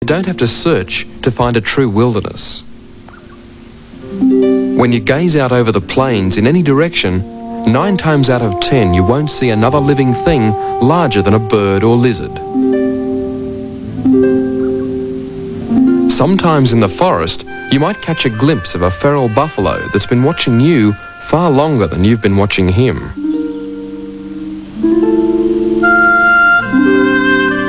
You don't have to search to find a true wilderness. When you gaze out over the plains in any direction, 9 times out of 10 you won't see another living thing larger than a bird or lizard. Sometimes in the forest, you might catch a glimpse of a feral buffalo that's been watching you far longer than you've been watching him.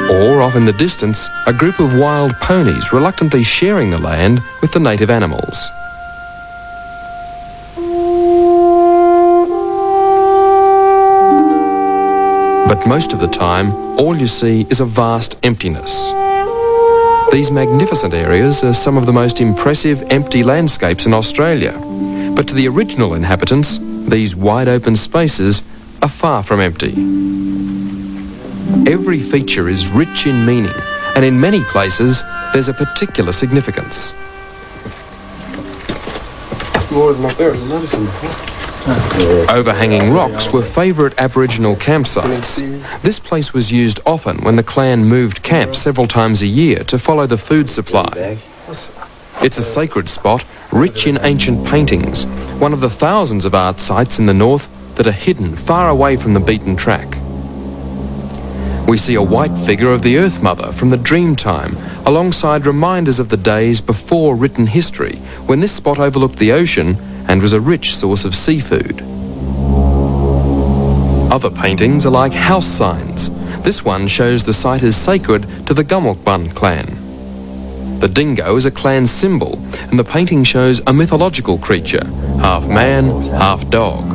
Or off in the distance, a group of wild ponies reluctantly sharing the land with the native animals. But most of the time, all you see is a vast emptiness. These magnificent areas are some of the most impressive empty landscapes in Australia. But to the original inhabitants, these wide open spaces are far from empty. Every feature is rich in meaning, and in many places, there's a particular significance. Overhanging rocks were favourite Aboriginal campsites. This place was used often when the clan moved camp several times a year to follow the food supply. It's a sacred spot, rich in ancient paintings, one of the thousands of art sites in the north that are hidden far away from the beaten track. We see a white figure of the Earth Mother from the Dreamtime, alongside reminders of the days before written history, when this spot overlooked the ocean and was a rich source of seafood. Other paintings are like house signs. This one shows the site is sacred to the Gumulkbun clan. The dingo is a clan symbol, and the painting shows a mythological creature, half man, half dog.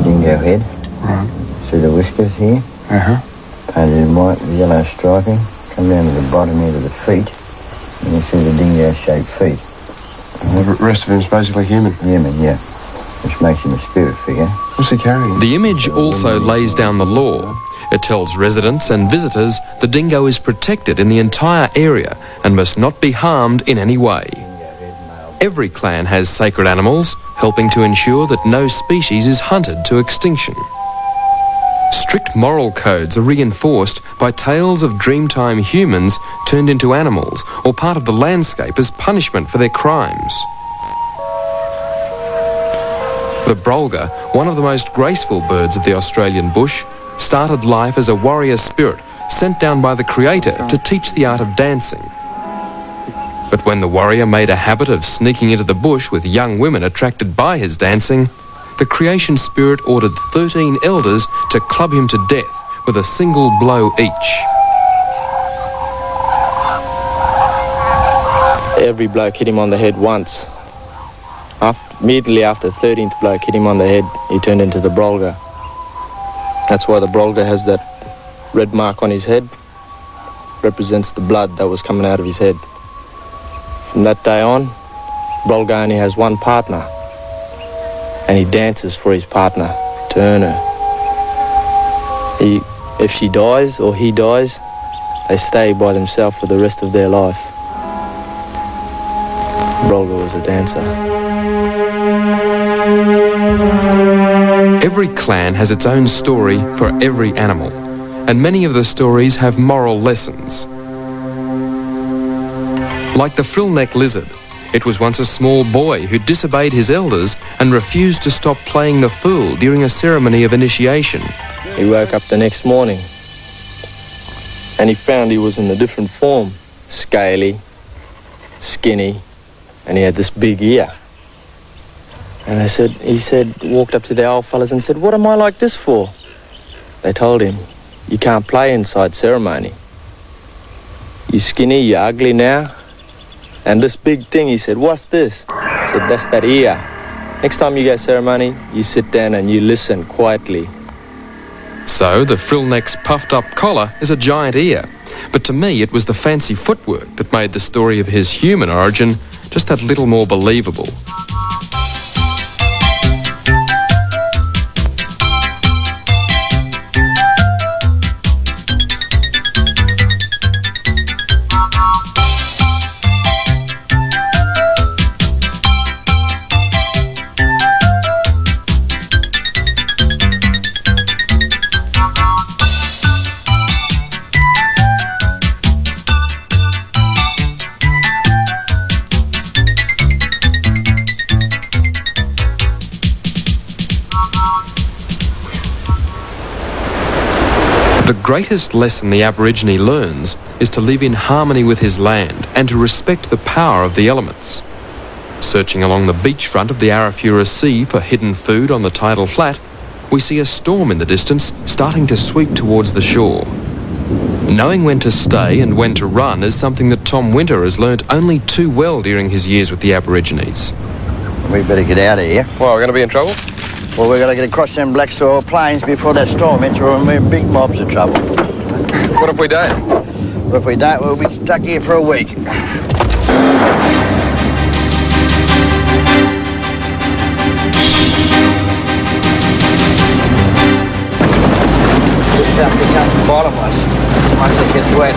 Dingo head. See the whiskers here? Painted in white with yellow striping. Come down to the bottom here to the feet, and you see the dingo-shaped feet. The rest of him is basically human. Human, yeah. Which makes him a spirit figure. What's he carrying? The image also lays down the law. It tells residents and visitors the dingo is protected in the entire area and must not be harmed in any way. Every clan has sacred animals, helping to ensure that no species is hunted to extinction. Strict moral codes are reinforced by tales of Dreamtime humans turned into animals or part of the landscape as punishment for their crimes. The brolga, one of the most graceful birds of the Australian bush, started life as a warrior spirit sent down by the Creator to teach the art of dancing. But when the warrior made a habit of sneaking into the bush with young women attracted by his dancing, the creation spirit ordered 13 elders to club him to death with a single blow each. Every bloke hit him on the head once. Immediately after the 13th bloke hit him on the head, he turned into the brolga. That's why the brolga has that red mark on his head. Represents the blood that was coming out of his head. From that day on, brolga only has one partner, and he dances for his partner to earn her. If she dies or he dies, they stay by themselves for the rest of their life. Brolga was a dancer. Every clan has its own story for every animal, and many of the stories have moral lessons. Like the frillneck lizard, it was once a small boy who disobeyed his elders and refused to stop playing the fool during a ceremony of initiation. He woke up the next morning and he found he was in a different form. Scaly, skinny, and he had this big ear. And he walked up to the old fellas and said, "What am I like this for?" They told him, "You can't play inside ceremony. You skinny, you're ugly now. And this big thing," he said, "what's this?" He said, "That's that ear. Next time you go ceremony, you sit down and you listen quietly." So the frillneck's puffed up collar is a giant ear. But to me, it was the fancy footwork that made the story of his human origin just that little more believable. The greatest lesson the Aborigine learns is to live in harmony with his land and to respect the power of the elements. Searching along the beachfront of the Arafura Sea for hidden food on the tidal flat, we see a storm in the distance starting to sweep towards the shore. Knowing when to stay and when to run is something that Tom Winter has learnt only too well during his years with the Aborigines. We better get out of here. Well, we're going to be in trouble? Well, we've got to get across them black soil plains before that storm hits, or we're in big mobs of trouble. What if we don't? Well, if we don't, we'll be stuck here for a week. This stuff becomes bottomless once it gets wet.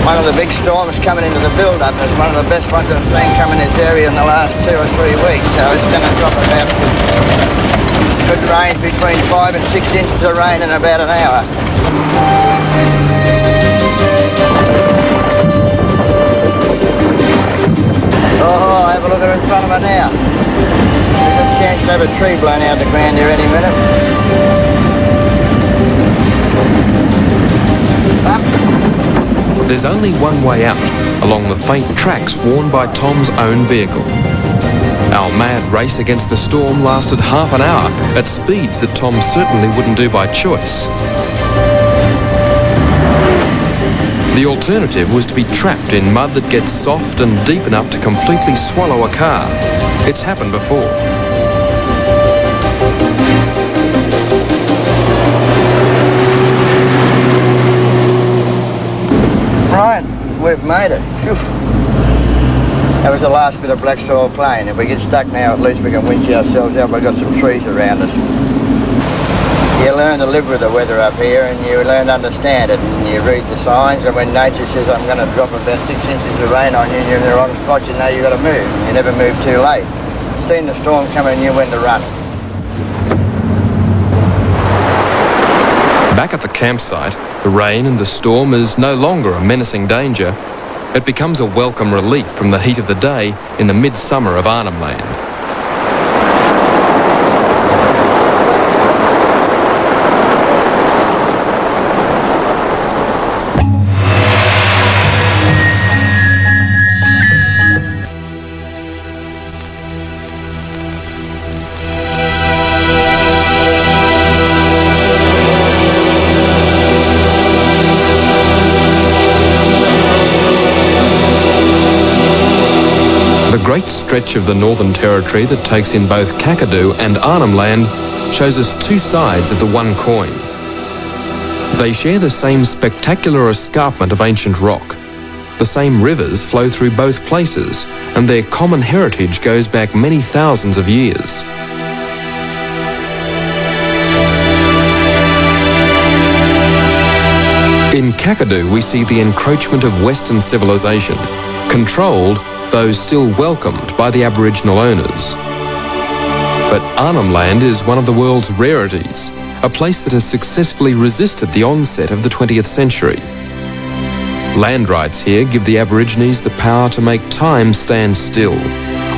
One of the big storms coming into the build-up is one of the best ones I've seen come in this area in the last 2 or 3 weeks. So it's going to drop about, could range between 5 and 6 inches of rain in about an hour. Oh, have a look at her in front of her now. There's a chance to have a tree blown out the ground here any minute. Up. There's only one way out, along the faint tracks worn by Tom's own vehicle. Our mad race against the storm lasted half an hour at speeds that Tom certainly wouldn't do by choice. The alternative was to be trapped in mud that gets soft and deep enough to completely swallow a car. It's happened before. Right, we've made it. Phew. That was the last bit of black soil plain. If we get stuck now, at least we can winch ourselves out. We've got some trees around us. You learn to live with the weather up here, and you learn to understand it, and you read the signs, and when nature says I'm going to drop about 6 inches of rain on you and you're in the wrong spot, you know you've got to move. You never move too late. Seen the storm coming and you when to run. Back at the campsite, the rain and the storm is no longer a menacing danger. It becomes a welcome relief from the heat of the day in the midsummer of Arnhem Land. The great stretch of the Northern Territory that takes in both Kakadu and Arnhem Land shows us two sides of the one coin. They share the same spectacular escarpment of ancient rock. The same rivers flow through both places, and their common heritage goes back many thousands of years. In Kakadu, we see the encroachment of Western civilization, controlled, though still welcomed by the Aboriginal owners. But Arnhem Land is one of the world's rarities, a place that has successfully resisted the onset of the 20th century. Land rights here give the Aborigines the power to make time stand still,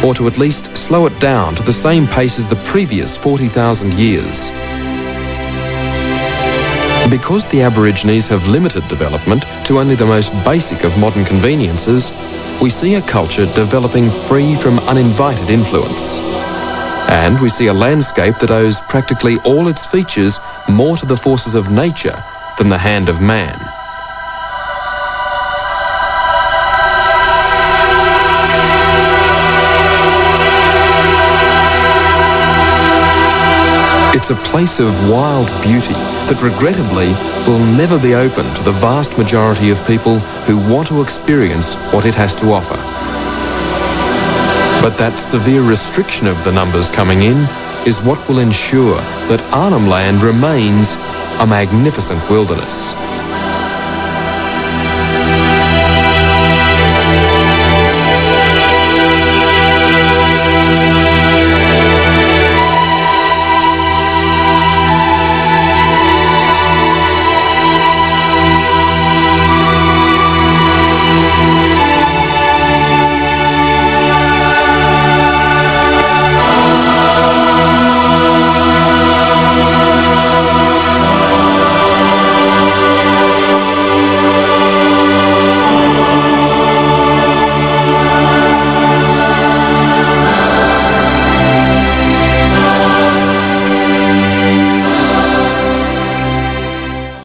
or to at least slow it down to the same pace as the previous 40,000 years. Because the Aborigines have limited development to only the most basic of modern conveniences, we see a culture developing free from uninvited influence. And we see a landscape that owes practically all its features more to the forces of nature than the hand of man. It's a place of wild beauty that regrettably will never be open to the vast majority of people who want to experience what it has to offer. But that severe restriction of the numbers coming in is what will ensure that Arnhem Land remains a magnificent wilderness.